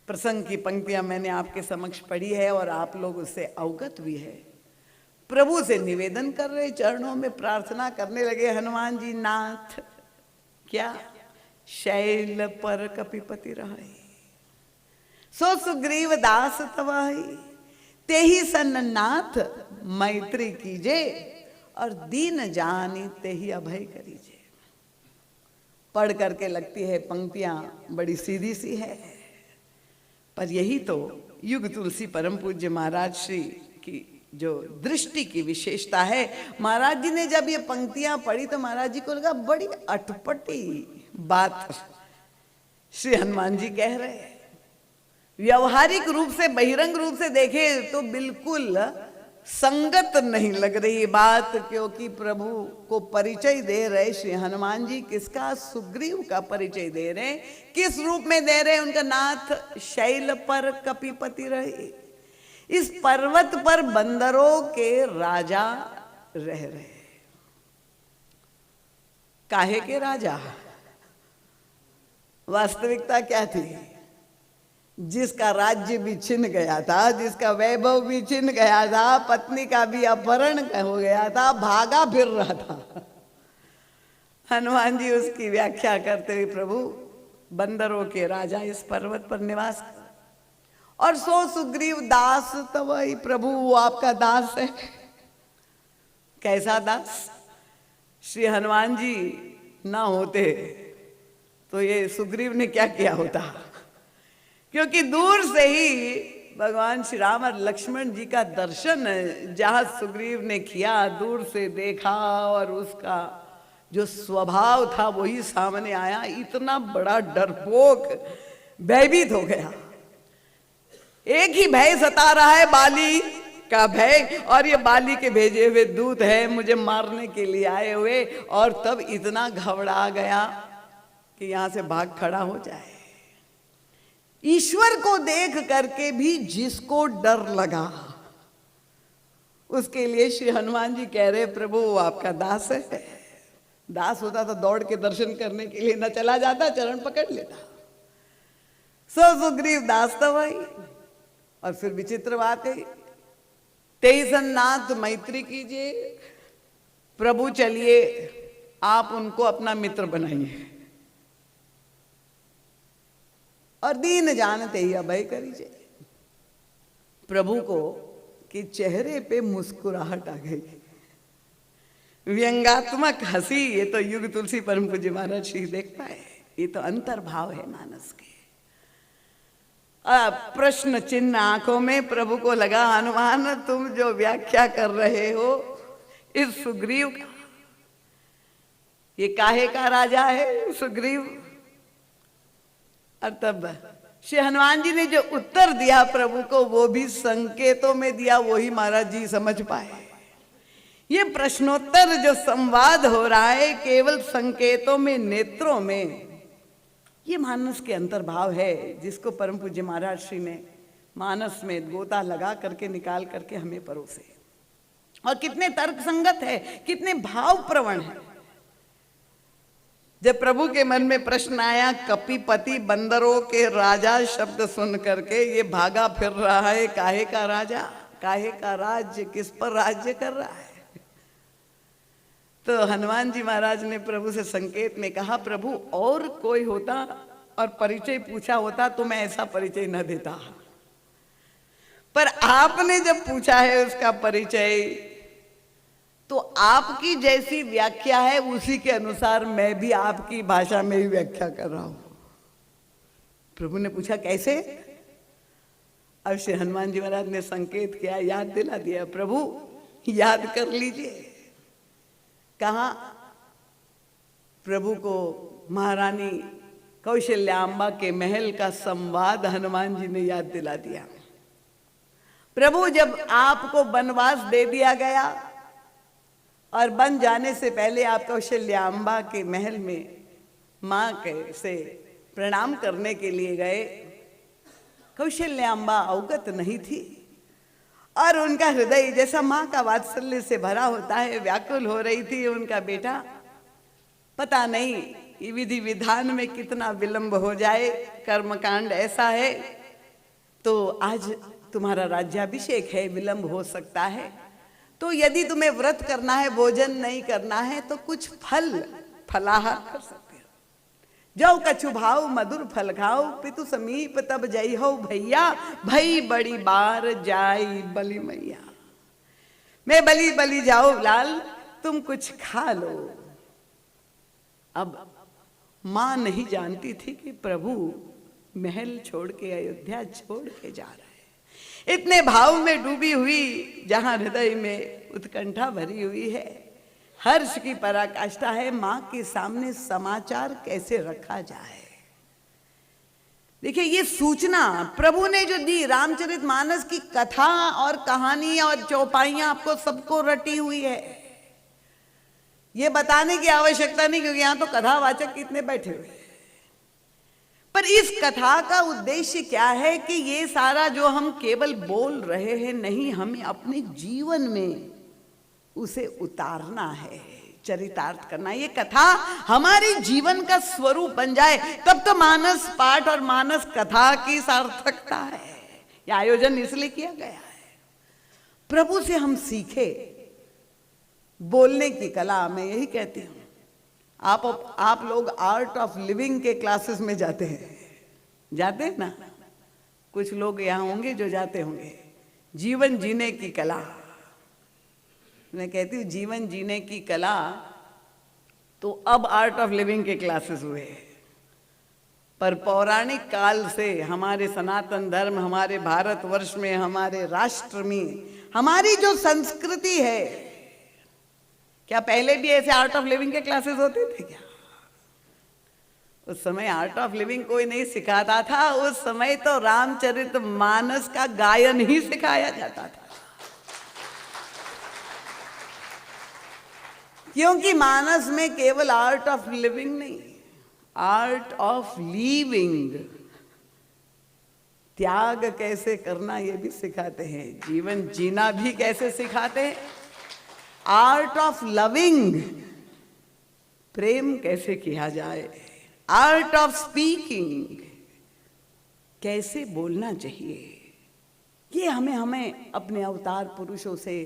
प्रसंग की पंक्तियां मैंने आपके समक्ष पढ़ी है और आप लोग उससे अवगत भी है। प्रभु से निवेदन कर रहे, चरणों में प्रार्थना करने लगे हनुमान जी, नाथ क्या शैल पर कपिपति रहे, सो सुग्रीव दास तवाही, तेहि सन नाथ मैत्री कीजे, और दीन जानी तेहि अभय करीजे। पढ़ करके लगती है पंक्तियां बड़ी सीधी सी है, पर यही तो युग तुलसी परम पूज्य महाराज श्री की जो दृष्टि की विशेषता है। महाराज जी ने जब ये पंक्तियां पढ़ी तो महाराज जी को लगा बड़ी अटपटी बात श्री हनुमान जी कह रहे हैं। व्यवहारिक रूप से, बहिरंग रूप से देखे तो बिल्कुल संगत नहीं लग रही बात, क्योंकि प्रभु को परिचय दे रहे श्री हनुमान जी। किसका? सुग्रीव का परिचय दे रहे। किस रूप में दे रहे? उनका नाथ शैल पर कपिपति रहे, इस पर्वत पर बंदरों के राजा रह रहे। काहे के राजा? वास्तविकता क्या थी? जिसका राज्य भी छिन गया था, जिसका वैभव भी छिन गया था, पत्नी का भी अपहरण हो गया था, भागा फिर रहा था। हनुमान जी उसकी व्याख्या करते हुए, प्रभु बंदरों के राजा इस पर्वत पर निवास कर, और सो सुग्रीव दास तवई, प्रभु वो आपका दास है। कैसा दास? श्री हनुमान जी ना होते तो ये सुग्रीव ने क्या किया होता, क्योंकि दूर से ही भगवान श्री राम और लक्ष्मण जी का दर्शन जहां सुग्रीव ने किया, दूर से देखा और उसका जो स्वभाव था वही सामने आया। इतना बड़ा डरपोक, भयभीत हो गया। एक ही भय सता रहा है, बाली का भय, और ये बाली के भेजे हुए दूत है मुझे मारने के लिए आए हुए, और तब इतना घबरा गया कि यहां से भाग खड़ा हो जाए। ईश्वर को देख करके भी जिसको डर लगा, उसके लिए श्री हनुमान जी कह रहे, प्रभु वो आपका दास है। दास होता तो दौड़ के दर्शन करने के लिए न चला जाता, चरण पकड़ लेता। सो सुग्रीव दास तवई, और फिर विचित्र बात है, तेई सन नाथ मैत्री कीजिए, प्रभु चलिए आप उनको अपना मित्र बनाइए, और दीन जानते ही अभय करीजिए। प्रभु को कि चेहरे पे मुस्कुराहट आ गई, व्यंगात्मक हंसी। ये तो युग तुलसी परम पूज्य महाराज श्री देख पाए। ये तो अंतर्भाव है मानस के। प्रश्न चिन्ह आंखों में। प्रभु को लगा, हनुमान तुम जो व्याख्या कर रहे हो इस सुग्रीव का, ये काहे का राजा है सुग्रीव? और तब श्री हनुमान जी ने जो उत्तर दिया प्रभु को, वो भी संकेतों में दिया, वही महाराज जी समझ पाए। ये प्रश्नोत्तर जो संवाद हो रहा है केवल संकेतों में, नेत्रों में, ये मानस के अंतर्भाव है, जिसको परम पूज्य महाराज श्री ने मानस में गोता लगा करके निकाल करके हमें परोसे। और कितने तर्क संगत है, कितने भाव प्रवण है। जब प्रभु के मन में प्रश्न आया, कपिपति बंदरों के राजा शब्द सुन करके ये भागा फिर रहा है, काहे का राजा, काहे का राज्य, किस पर राज्य कर रहा है? तो हनुमान जी महाराज ने प्रभु से संकेत में कहा, प्रभु और कोई होता और परिचय पूछा होता तो मैं ऐसा परिचय न देता, पर आपने जब पूछा है उसका परिचय, तो आपकी जैसी व्याख्या है उसी के अनुसार मैं भी आपकी भाषा में ही व्याख्या कर रहा हूं। प्रभु ने पूछा कैसे? अब श्री हनुमान जी महाराज ने संकेत किया, याद दिला दिया, प्रभु याद कर लीजिए। कहा? प्रभु को महारानी कौशल्याम्बा के महल का संवाद हनुमान जी ने याद दिला दिया। प्रभु जब आपको वनवास दे दिया गया और बन जाने से पहले आप कौशल्याम्बा के महल में माँ के से प्रणाम करने के लिए गए, कौशल्याम्बा अवगत नहीं थी और उनका हृदय जैसा माँ का वात्सल्य से भरा होता है, व्याकुल हो रही थी उनका बेटा। पता नहीं विधि विधान में कितना विलंब हो जाए, कर्मकांड ऐसा है तो आज तुम्हारा राज्याभिषेक है, विलंब हो सकता है, तो यदि तुम्हें व्रत करना है, भोजन नहीं करना है, तो कुछ फलाहार कर सकते हो। जाओ कछु भाव मधुर फल खाओ, पितु समीप तब जई हो भैया, भई बड़ी बार जाई बलि मैया। मैं बलि बलि जाओ लाल, तुम कुछ खा लो। अब मां नहीं जानती थी कि प्रभु महल छोड़ के, अयोध्या छोड़ के जा रहे हैं। इतने भाव में डूबी हुई, जहां हृदय में उत्कंठा भरी हुई है, हर्ष की पराकाष्ठा है, मां के सामने समाचार कैसे रखा जाए। देखिए, ये सूचना प्रभु ने जो दी, रामचरितमानस की कथा और कहानी और चौपाइयां आपको सबको रटी हुई है। ये बताने की आवश्यकता नहीं, क्योंकि यहां तो कथावाचक कितने बैठे हुए हैं। पर इस कथा का उद्देश्य क्या है कि ये सारा जो हम केवल बोल रहे हैं नहीं, हमें अपने जीवन में उसे उतारना है, चरितार्थ करना। ये कथा हमारे जीवन का स्वरूप बन जाए, तब तो मानस पाठ और मानस कथा की सार्थकता है। यह आयोजन इसलिए किया गया है, प्रभु से हम सीखे बोलने की कला। मैं यही कहती हूं, आप लोग आर्ट ऑफ लिविंग के क्लासेस में जाते हैं ना? कुछ लोग यहां होंगे जो जाते होंगे। जीवन जीने की कला, मैं कहती हूँ जीवन जीने की कला, तो अब आर्ट ऑफ लिविंग के क्लासेस हुए। पर पौराणिक काल से हमारे सनातन धर्म, हमारे भारतवर्ष में, हमारे राष्ट्र में, हमारी जो संस्कृति है, क्या पहले भी ऐसे आर्ट ऑफ लिविंग के क्लासेस होते थे क्या? उस समय आर्ट ऑफ लिविंग कोई नहीं सिखाता था। उस समय तो रामचरितमानस का गायन ही सिखाया जाता था, क्योंकि मानस में केवल आर्ट ऑफ लिविंग नहीं, आर्ट ऑफ लीविंग, त्याग कैसे करना ये भी सिखाते हैं, जीवन जीना भी कैसे सिखाते हैं, आर्ट ऑफ लविंग, प्रेम कैसे किया जाए, आर्ट ऑफ स्पीकिंग, कैसे बोलना चाहिए। ये हमें अपने अवतार पुरुषों से